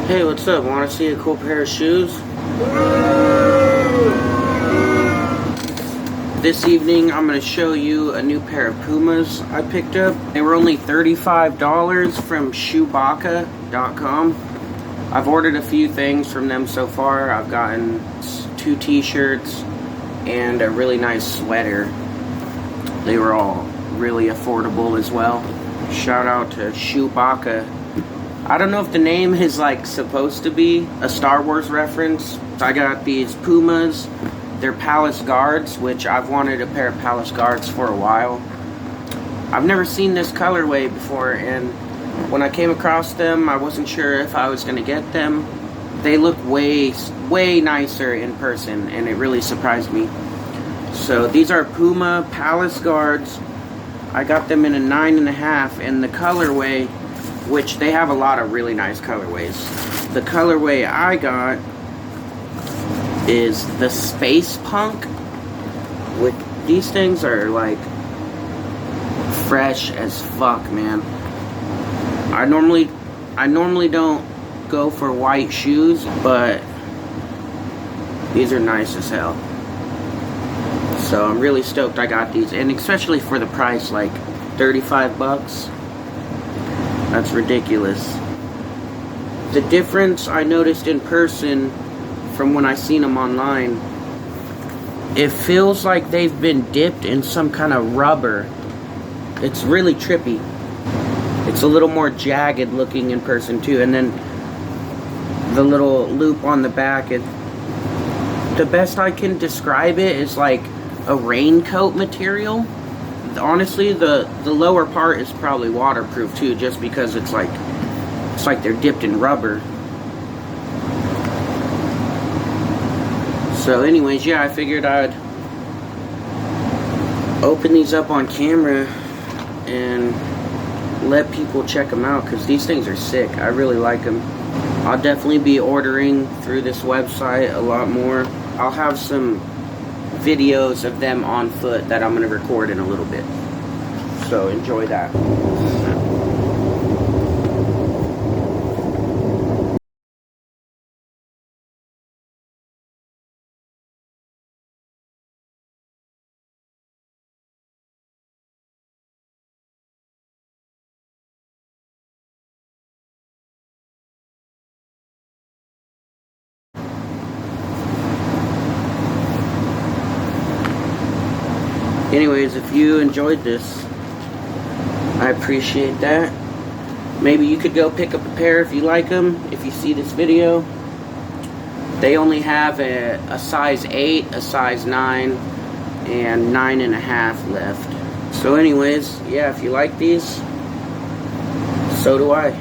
Hey, what's up? Want to see a cool pair of shoes? This evening, I'm going to show you a new pair of Pumas I picked up. They were only $35 from shoebaka.com. I've ordered a few things from them so far. I've gotten 2 t-shirts and a really nice sweater. They were all really affordable as well. Shout out to Shoebaka. I don't know if the name is like supposed to be a Star Wars reference. I got these Pumas. They're Palace Guards, which I've wanted a pair of Palace Guards for a while. I've never seen this colorway before, and when I came across them, I wasn't sure if I was going to get them. They look way nicer in person, and it really surprised me. So these are Puma Palace Guards. I got them in a 9.5, and the colorway, which they have a lot of really nice colorways. The colorway I got is the Space Punk. These things are like fresh as fuck, man. I normally don't go for white shoes, but these are nice as hell. So I'm really stoked I got these, and especially for the price, like 35 bucks. That's ridiculous. The difference I noticed in person from when I seen them online, it feels like they've been dipped in some kind of rubber. It's really trippy. It's a little more jagged looking in person too, and then the little loop on the back, the best I can describe it is like a raincoat material. Honestly, the lower part is probably waterproof too, just because it's like they're dipped in rubber. So anyways, yeah, I figured I'd open these up on camera and let people check them out, because these things are sick. I really like them. I'll definitely be ordering through this website a lot more. I'll have some videos of them on foot that I'm going to record in a little bit. So enjoy that. Anyways, if you enjoyed this, I appreciate that. Maybe you could go pick up a pair if you like them, if you see this video. They only have a size 8, a size 9, and 9.5 left. So anyways, yeah, if you like these, so do I.